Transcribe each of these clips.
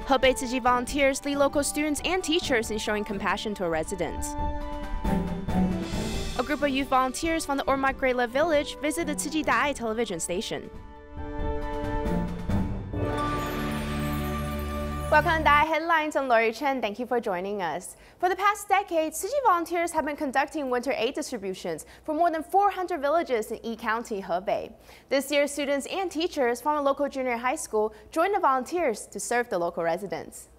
Hebei Tzu Chi volunteers lead local students and teachers in showing compassion to residents. A group of youth volunteers from the Ormoc Great Love Village visit the Tzu Chi DaAi television station. Welcome to DaAi Headlines. I'm Lori Chen. Thank you for joining us. For the past decade, Tzu Chi volunteers have been conducting winter aid distributions for more than 400 villages in Yi County, Hebei. This year, students and teachers from a local junior high school joined the volunteers to serve the local residents.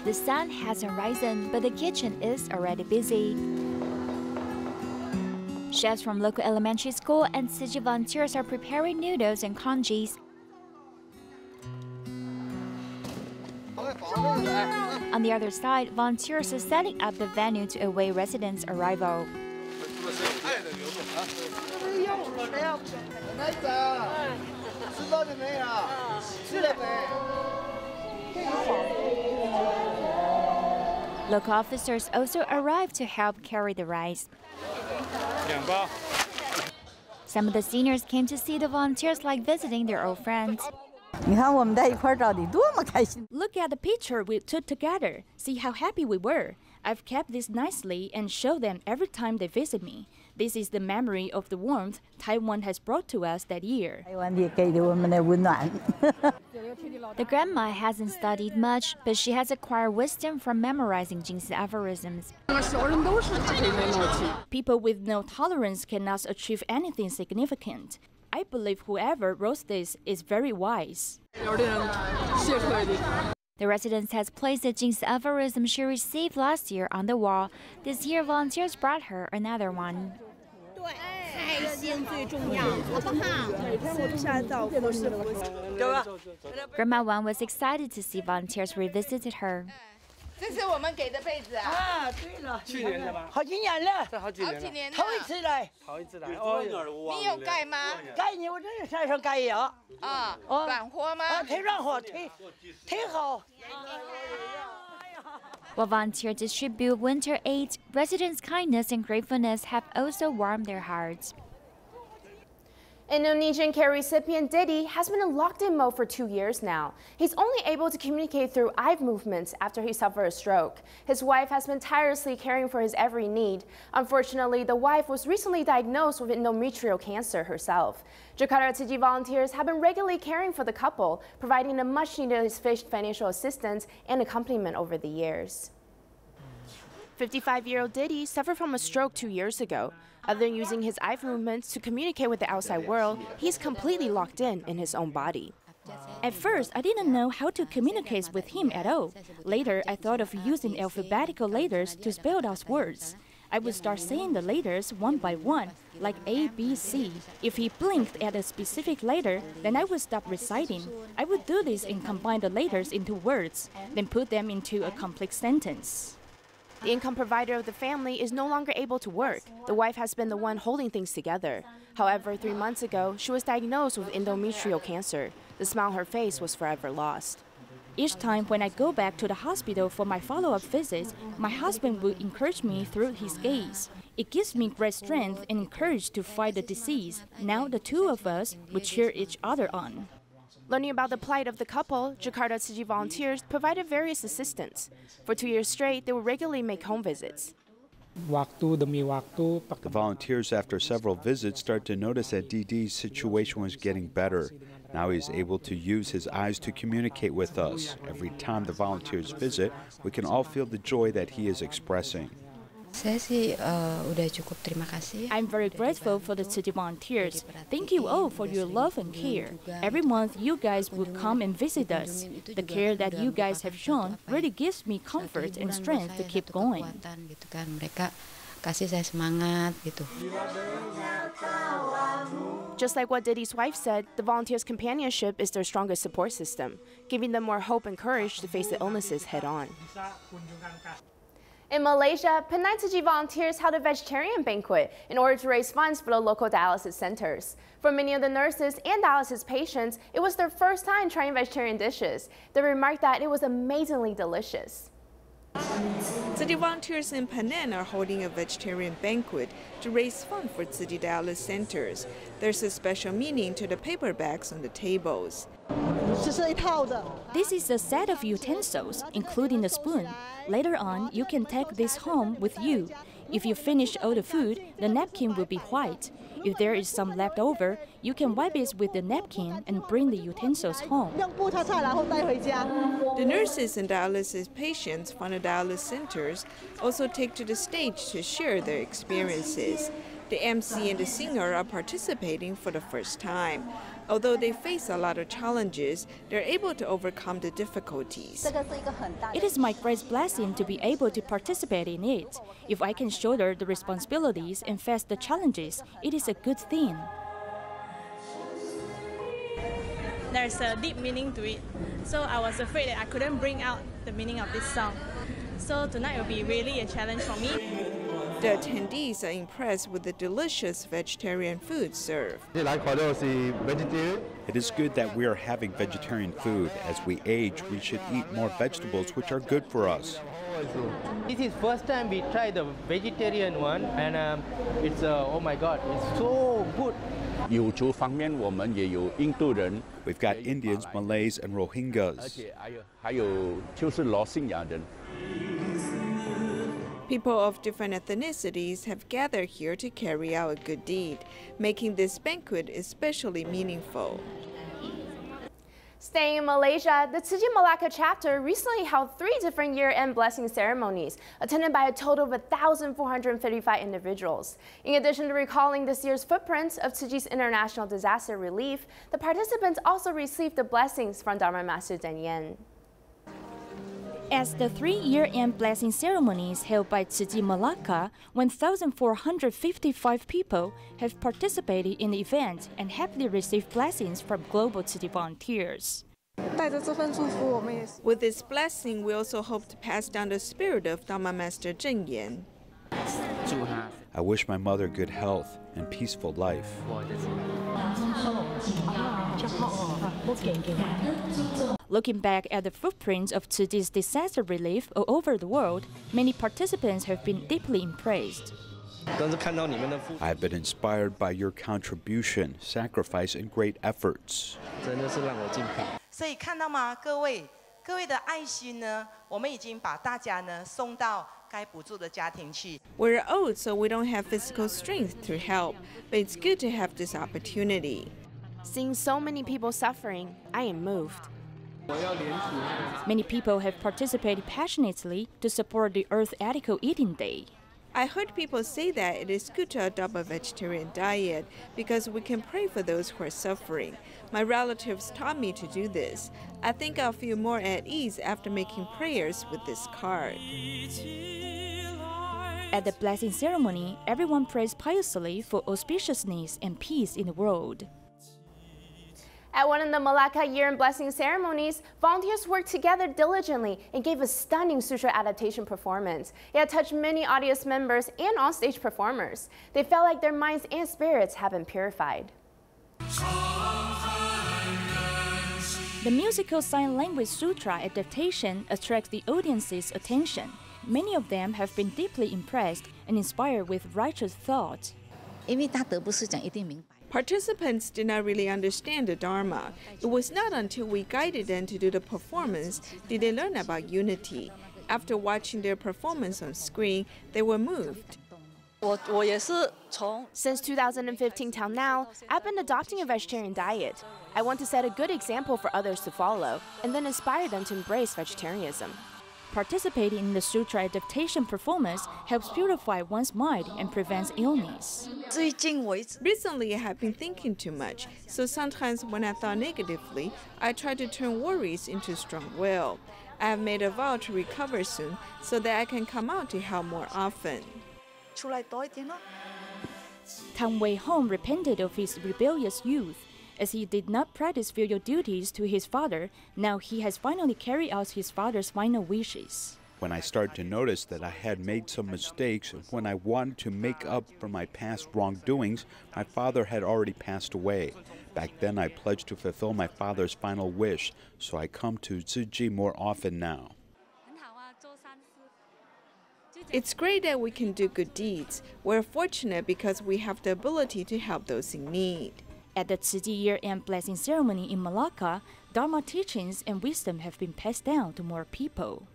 The sun hasn't risen, but the kitchen is already busy. Chefs from local elementary school and Tzu Chi volunteers are preparing noodles and congis. On the other side, volunteers are setting up the venue to await residents' arrival. Local officers also arrived to help carry the rice. Some of the seniors came to see the volunteers like visiting their old friends. Look at the picture we took together. See how happy we were. I've kept this nicely and show them every time they visit me. This is the memory of the warmth Taiwan has brought to us that year. The grandma hasn't studied much, but she has acquired wisdom from memorizing Jing's aphorisms. People with no tolerance cannot achieve anything significant. I believe whoever wrote this is very wise. The residence has placed the Jing's aphorism she received last year on the wall. This year, volunteers brought her another one. Grandma Wang was excited to see volunteers revisited her. 这是我们给的被子啊！对了，去年的吗？好几年了，这好几年了，头一次来，头一次来。哦，你有盖吗？盖呢，我这个山上盖呀。啊，暖和吗？啊，忒软和，忒好。 While volunteers distribute winter aid, residents' kindness and gratefulness have also warmed their hearts. Indonesian care recipient Didi has been in locked-in mode for 2 years now. He's only able to communicate through eye movements after he suffered a stroke. His wife has been tirelessly caring for his every need. Unfortunately, the wife was recently diagnosed with endometrial cancer herself. Jakarta G volunteers have been regularly caring for the couple, providing them much-needed financial assistance and accompaniment over the years. 55-year-old Didi suffered from a stroke 2 years ago. Other than using his eye movements to communicate with the outside world, he's completely locked in his own body. At first, I didn't know how to communicate with him at all. Later, I thought of using alphabetical letters to spell out words. I would start saying the letters one by one, like A, B, C. If he blinked at a specific letter, then I would stop reciting. I would do this and combine the letters into words, then put them into a complex sentence. The income provider of the family is no longer able to work. The wife has been the one holding things together. However, 3 months ago, she was diagnosed with endometrial cancer. The smile on her face was forever lost. Each time when I go back to the hospital for my follow-up visits, my husband will encourage me through his gaze. It gives me great strength and courage to fight the disease. Now the two of us will cheer each other on. Learning about the plight of the couple, Jakarta Tzu Chi volunteers provided various assistance. For 2 years straight, they would regularly make home visits. The volunteers, after several visits, start to notice that Didi's situation was getting better. Now he's able to use his eyes to communicate with us. Every time the volunteers visit, we can all feel the joy that he is expressing. I'm very grateful for the Tzu Chi volunteers. Thank you all for your love and care. Every month you guys will come and visit us. The care that you guys have shown really gives me comfort and strength to keep going. Just like what Didi's wife said, the volunteers' companionship is their strongest support system, giving them more hope and courage to face the illnesses head-on. In Malaysia, Penang G volunteers held a vegetarian banquet in order to raise funds for the local dialysis centers. For many of the nurses and dialysis patients, it was their first time trying vegetarian dishes. They remarked that it was amazingly delicious. Tzu Chi volunteers in Penang are holding a vegetarian banquet to raise funds for Tzu Chi dialysis centers. There's a special meaning to the paper bags on the tables. This is a set of utensils, including a spoon. Later on, you can take this home with you. If you finish all the food, the napkin will be white. If there is some left over, you can wipe it with the napkin and bring the utensils home. The nurses and dialysis patients from the dialysis centers also take to the stage to share their experiences. The MC and the singer are participating for the first time. Although they face a lot of challenges, they're able to overcome the difficulties. It is my great blessing to be able to participate in it. If I can shoulder the responsibilities and face the challenges, it is a good thing. There's a deep meaning to it, so I was afraid that I couldn't bring out the meaning of this song. So tonight will be really a challenge for me. The attendees are impressed with the delicious vegetarian food served. It is good that we are having vegetarian food. As we age, we should eat more vegetables, which are good for us. This is first time we tried the vegetarian one, and it's oh my God, it's so good. We've got Indians, Malays, and Rohingyas. People of different ethnicities have gathered here to carry out a good deed, making this banquet especially meaningful. Staying in Malaysia, the Tzu Chi Malacca chapter recently held 3 different year-end blessing ceremonies, attended by a total of 1,455 individuals. In addition to recalling this year's footprints of Tzu Chi's international disaster relief, the participants also received the blessings from Dharma Master Daniel. As the 3 year-end blessing ceremonies held by Tzu Chi Malacca, 1,455 people have participated in the event and happily received blessings from global Tzu Chi volunteers. With this blessing, we also hope to pass down the spirit of Dharma Master Zheng Yan. I wish my mother good health and peaceful life. Looking back at the footprints of Tzu Chi's disaster relief all over the world, many participants have been deeply impressed. I have been inspired by your contribution, sacrifice, and great efforts. 所以看到吗，各位的爱心呢，我们已经把大家呢送到该补助的家庭去。 We're old, so we don't have physical strength to help, but it's good to have this opportunity. Seeing so many people suffering, I am moved. Many people have participated passionately to support the Earth Ethical Eating Day. I heard people say that it is good to adopt a vegetarian diet because we can pray for those who are suffering. My relatives taught me to do this. I think I'll feel more at ease after making prayers with this card. At the blessing ceremony, everyone prays piously for auspiciousness and peace in the world. At one of the Malacca year-end blessing ceremonies, volunteers worked together diligently and gave a stunning Sutra adaptation performance. It had touched many audience members and onstage performers. They felt like their minds and spirits have been purified. The musical sign language Sutra adaptation attracts the audience's attention. Many of them have been deeply impressed and inspired with righteous thought. Participants did not really understand the Dharma. It was not until we guided them to do the performance did they learn about unity. After watching their performance on screen, they were moved. Since 2015 till now, I've been adopting a vegetarian diet. I want to set a good example for others to follow and then inspire them to embrace vegetarianism. Participating in the Sutra adaptation performance helps purify one's mind and prevents illness. Recently, I have been thinking too much, so sometimes when I thought negatively, I try to turn worries into strong will. I have made a vow to recover soon so that I can come out to help more often. Tang Wei-hong repented of his rebellious youth. As he did not practice filial duties to his father, now he has finally carried out his father's final wishes. When I started to notice that I had made some mistakes, when I wanted to make up for my past wrongdoings, my father had already passed away. Back then I pledged to fulfill my father's final wish, so I come to Tzu Chi more often now. It's great that we can do good deeds. We're fortunate because we have the ability to help those in need. At the Tzu Chi year-end blessing ceremony in Malacca, Dharma teachings and wisdom have been passed down to more people.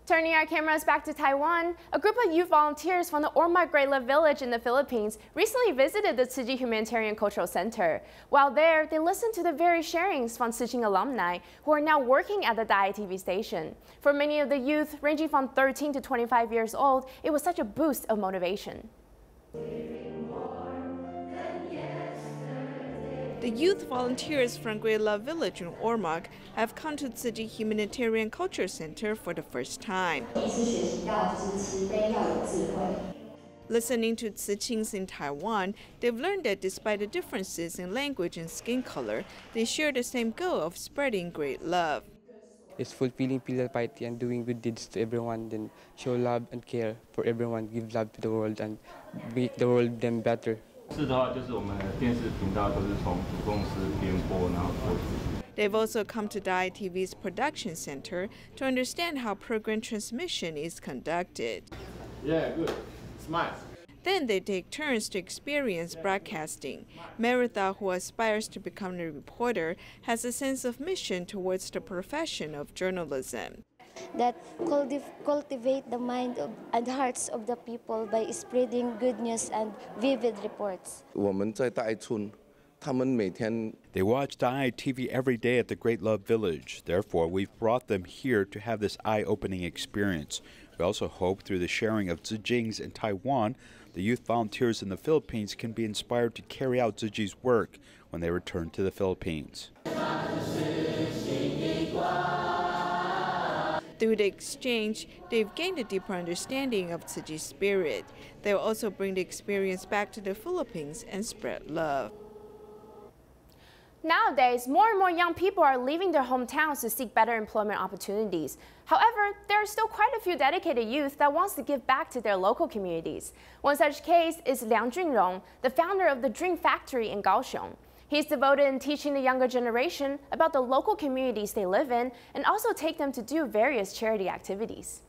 Turning our cameras back to Taiwan, a group of youth volunteers from the Ormoc Great Love Village in the Philippines recently visited the Tzu Chi Humanitarian Cultural Center. While there, they listened to the various sharings from Tzu Chi alumni who are now working at the DaAi TV station. For many of the youth, ranging from 13 to 25 years old, it was such a boost of motivation. The youth volunteers from Great Love Village in Ormoc have come to Tzu Chi Humanitarian Culture Center for the first time. Listening to Tzu Chings in Taiwan, they've learned that despite the differences in language and skin color, they share the same goal of spreading great love. It's fulfilling filial piety and doing good deeds to everyone, then show love and care for everyone, give love to the world and make the world them better. They've also come to DaAi TV's production center to understand how program transmission is conducted. Yeah, good. Smile. Then they take turns to experience broadcasting. Maritha, who aspires to become a reporter, has a sense of mission towards the profession of journalism. That cultivate the mind and hearts of the people by spreading good news and vivid reports. They watch DaAi TV every day at the Great Love Village. Therefore, we've brought them here to have this eye-opening experience. We also hope through the sharing of Tzu Chings in Taiwan, the youth volunteers in the Philippines can be inspired to carry out Tzu Chi's work when they return to the Philippines. Through the exchange, they've gained a deeper understanding of Tzu Chi's spirit. They'll also bring the experience back to the Philippines and spread love. Nowadays, more and more young people are leaving their hometowns to seek better employment opportunities. However, there are still quite a few dedicated youth that wants to give back to their local communities. One such case is Liang Junrong, the founder of the Dream Factory in Kaohsiung. He's devoted in teaching the younger generation about the local communities they live in and also take them to do various charity activities.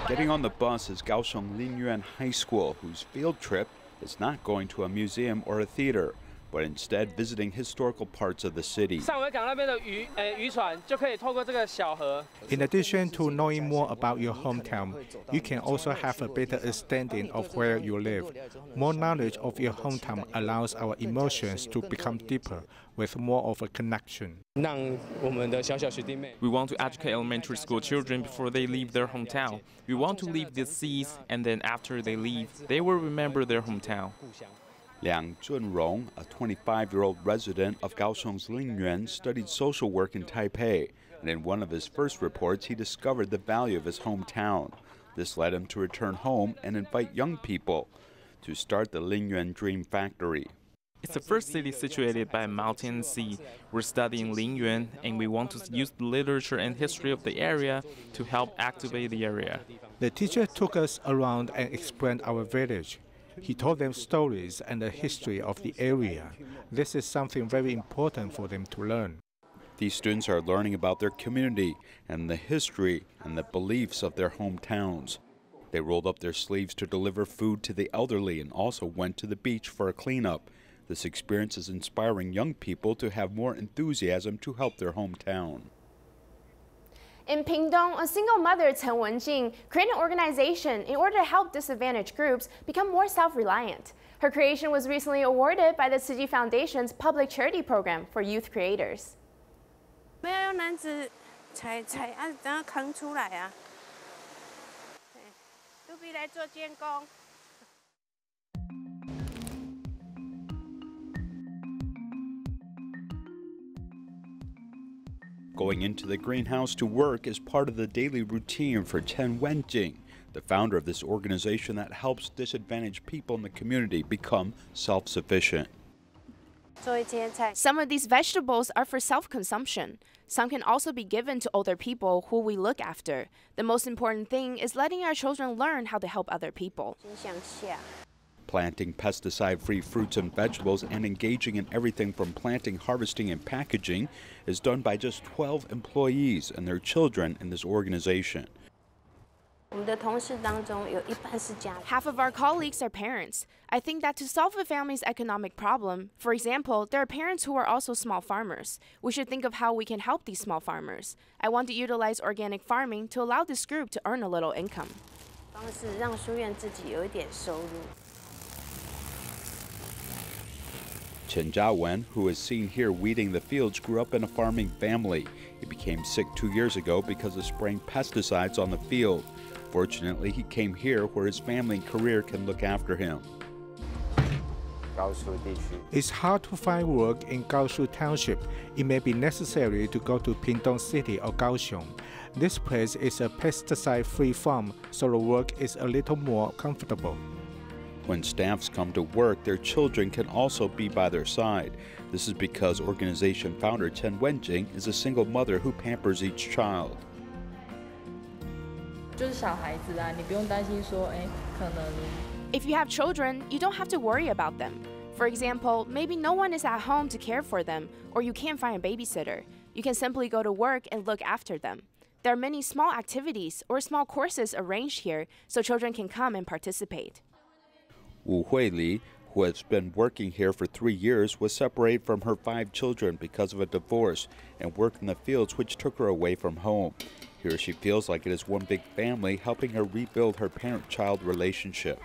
Getting on the bus is Kaohsiung Lingyuan High School, whose field trip is not going to a museum or a theater, but instead visiting historical parts of the city. In addition to knowing more about your hometown, you can also have a better understanding of where you live. More knowledge of your hometown allows our emotions to become deeper, with more of a connection. We want to educate elementary school children before they leave their hometown. We want to leave these seeds, and then after they leave, they will remember their hometown. Liang Junrong, a 25-year-old resident of Kaohsiung's Lingyuan, studied social work in Taipei, and in one of his first reports, he discovered the value of his hometown. This led him to return home and invite young people to start the Lingyuan Dream Factory. It's the first city situated by a mountain and sea. We're studying Lingyuan, and we want to use the literature and history of the area to help activate the area. The teacher took us around and explained our village. He told them stories and the history of the area. This is something very important for them to learn. These students are learning about their community and the history and the beliefs of their hometowns. They rolled up their sleeves to deliver food to the elderly and also went to the beach for a cleanup. This experience is inspiring young people to have more enthusiasm to help their hometown. In Pingdong, a single mother, Chen Wenjing, created an organization in order to help disadvantaged groups become more self-reliant. Her creation was recently awarded by the Tzu Chi Foundation's public charity program for youth creators. Going into the greenhouse to work is part of the daily routine for Chen Wenjing, the founder of this organization that helps disadvantaged people in the community become self-sufficient. Some of these vegetables are for self-consumption. Some can also be given to older people who we look after. The most important thing is letting our children learn how to help other people. Planting pesticide-free fruits and vegetables and engaging in everything from planting, harvesting, and packaging is done by just 12 employees and their children in this organization. Half of our colleagues are parents. I think that to solve a family's economic problem, for example, there are parents who are also small farmers. We should think of how we can help these small farmers. I want to utilize organic farming to allow this group to earn a little income. Chen Jiawen, who is seen here weeding the fields, grew up in a farming family. He became sick 2 years ago because of spraying pesticides on the field. Fortunately, he came here where his family and career can look after him. It's hard to find work in Kaohsiung Township. It may be necessary to go to Pingtung City or Kaohsiung. This place is a pesticide-free farm, so the work is a little more comfortable. When staffs come to work, their children can also be by their side. This is because organization founder Chen Wenjing is a single mother who pampers each child. If you have children, you don't have to worry about them. For example, maybe no one is at home to care for them, or you can't find a babysitter. You can simply go to work and look after them. There are many small activities or small courses arranged here so children can come and participate. Wu Huili, who has been working here for 3 years, was separated from her 5 children because of a divorce and worked in the fields, which took her away from home. Here she feels like it is one big family, helping her rebuild her parent-child relationship.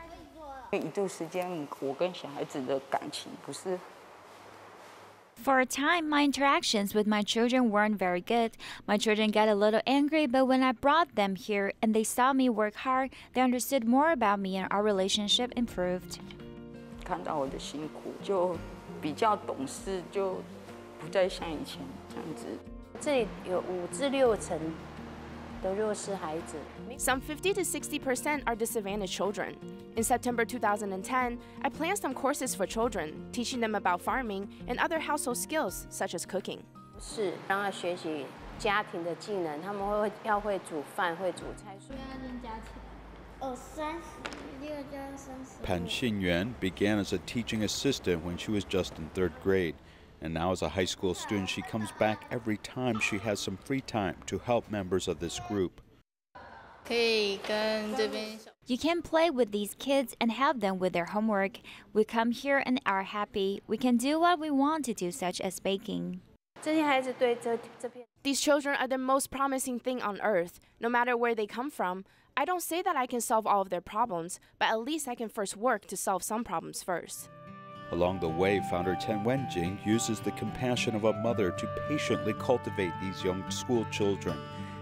For a time, my interactions with my children weren't very good. My children got a little angry, but when I brought them here and they saw me work hard, they understood more about me and our relationship improved. Some 50 to 60% are disadvantaged children. In September 2010, I planned some courses for children, teaching them about farming and other household skills, such as cooking. Pan Xinyuan began as a teaching assistant when she was just in 3rd grade. And now as a high school student, she comes back every time she has some free time to help members of this group. You can play with these kids and help them with their homework. We come here and are happy. We can do what we want to do, such as baking. These children are the most promising thing on earth. No matter where they come from, I don't say that I can solve all of their problems, but at least I can first work to solve some problems first. Along the way, founder Chen Wenjing uses the compassion of a mother to patiently cultivate these young school children,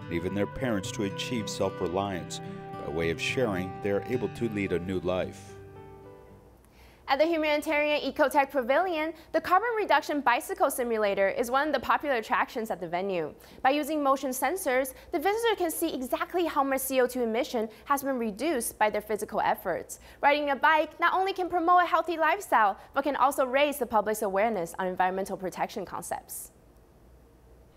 and even their parents, to achieve self-reliance. By way of sharing, they are able to lead a new life. At the Humanitarian Ecotech Pavilion, the carbon reduction bicycle simulator is one of the popular attractions at the venue. By using motion sensors, the visitor can see exactly how much CO2 emission has been reduced by their physical efforts. Riding a bike not only can promote a healthy lifestyle, but can also raise the public's awareness on environmental protection concepts.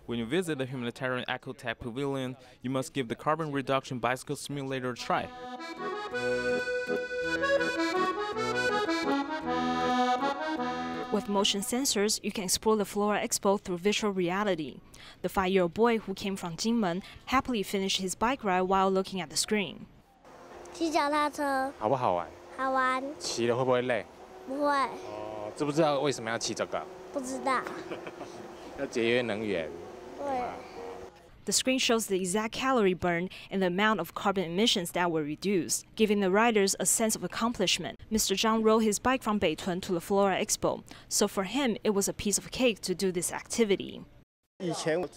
When you visit the Humanitarian Ecotech Pavilion, you must give the carbon reduction bicycle simulator a try. With motion sensors, you can explore the Flora Expo through virtual reality. The 5-year-old boy who came from Jinmen happily finished his bike ride while looking at the screen. 骑脚踏车好不好玩？好玩。骑了会不会累？不会。哦，知不知道为什么要骑这个？不知道。要节约能源。对。 The screen shows the exact calorie burn and the amount of carbon emissions that were reduced, giving the riders a sense of accomplishment. Mr. Zhang rode his bike from Beitun to the Flora Expo, so for him it was a piece of cake to do this activity.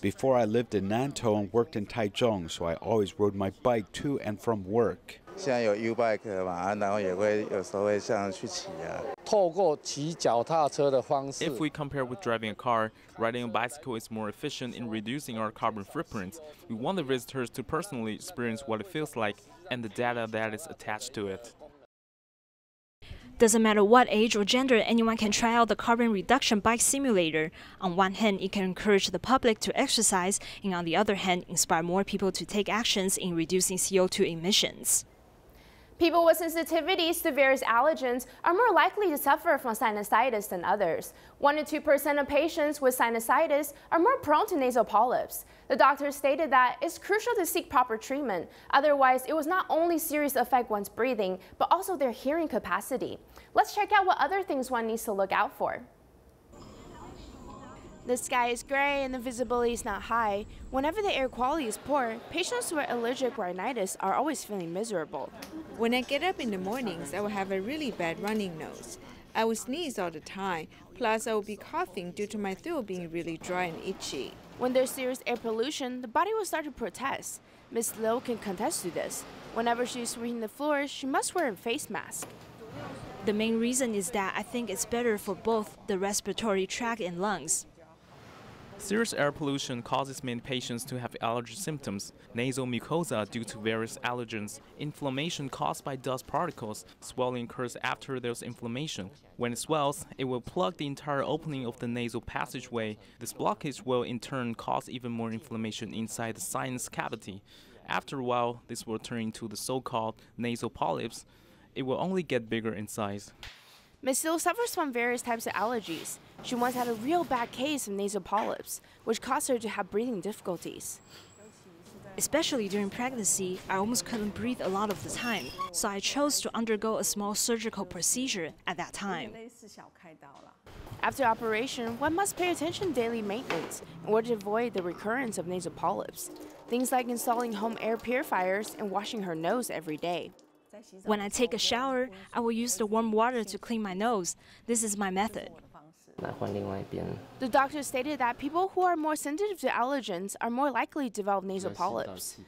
Before I lived in Nantou and worked in Taichung, so I always rode my bike to and from work. 现在有 U-bike 嘛，然后也会有时候会上去骑啊。透过骑脚踏车的方式。 If we compare with driving a car, riding a bicycle is more efficient in reducing our carbon footprints. We want the visitors to personally experience what it feels like and the data that is attached to it. Doesn't matter what age or gender, anyone can try out the carbon reduction bike simulator. On one hand, it can encourage the public to exercise, and on the other hand, inspire more people to take actions in reducing CO2 emissions. People with sensitivities to various allergens are more likely to suffer from sinusitis than others. 1 to 2% of patients with sinusitis are more prone to nasal polyps. The doctor stated that it's crucial to seek proper treatment. Otherwise, it will not only seriously affect one's breathing, but also their hearing capacity. Let's check out what other things one needs to look out for. The sky is gray and the visibility is not high. Whenever the air quality is poor, patients with allergic rhinitis are always feeling miserable. When I get up in the mornings, I will have a really bad running nose. I will sneeze all the time, plus I will be coughing due to my throat being really dry and itchy. When there's serious air pollution, the body will start to protest. Ms. Liu can contest to this. Whenever she's sweeping the floors, she must wear a face mask. The main reason is that I think it's better for both the respiratory tract and lungs. Serious air pollution causes many patients to have allergy symptoms, nasal mucosa due to various allergens, inflammation caused by dust particles, swelling occurs after there's inflammation. When it swells, it will plug the entire opening of the nasal passageway. This blockage will in turn cause even more inflammation inside the sinus cavity. After a while, this will turn into the so-called nasal polyps. It will only get bigger in size. Ms. Liu suffers from various types of allergies. She once had a real bad case of nasal polyps, which caused her to have breathing difficulties. Especially during pregnancy, I almost couldn't breathe a lot of the time, so I chose to undergo a small surgical procedure at that time. After operation, one must pay attention to daily maintenance in order to avoid the recurrence of nasal polyps. Things like installing home air purifiers and washing her nose every day. When I take a shower, I will use the warm water to clean my nose. This is my method. The doctor stated that people who are more sensitive to allergens are more likely to develop nasal polyps.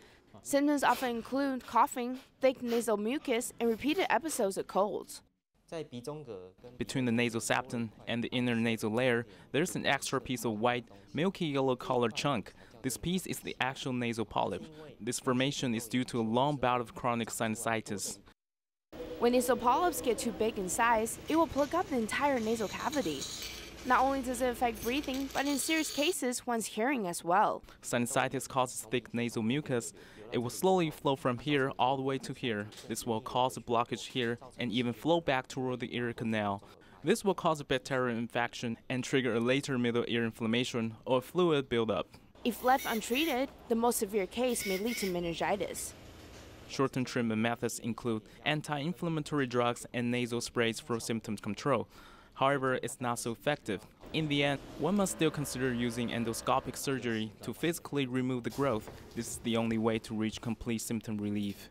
Symptoms often include coughing, thick nasal mucus, and repeated episodes of colds. Between the nasal septum and the inner nasal layer, there's an extra piece of white, milky yellow colored chunk. This piece is the actual nasal polyp. This formation is due to a long bout of chronic sinusitis. When nasal polyps get too big in size, it will plug up the entire nasal cavity. Not only does it affect breathing, but in serious cases, one's hearing as well. Sinusitis causes thick nasal mucus. It will slowly flow from here all the way to here. This will cause a blockage here and even flow back toward the ear canal. This will cause a bacterial infection and trigger a later middle ear inflammation or fluid buildup. If left untreated, the most severe case may lead to meningitis. Short-term treatment methods include anti-inflammatory drugs and nasal sprays for symptom control. However, it's not so effective. In the end, one must still consider using endoscopic surgery to physically remove the growth. This is the only way to reach complete symptom relief.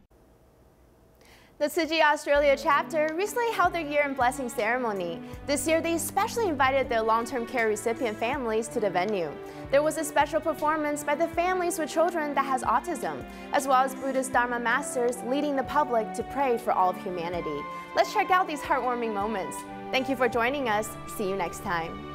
The Tzu Chi Australia chapter recently held their year-end blessing ceremony. This year, they especially invited their long-term care recipient families to the venue. There was a special performance by the families with children that has autism, as well as Buddhist Dharma masters leading the public to pray for all of humanity. Let's check out these heartwarming moments. Thank you for joining us. See you next time.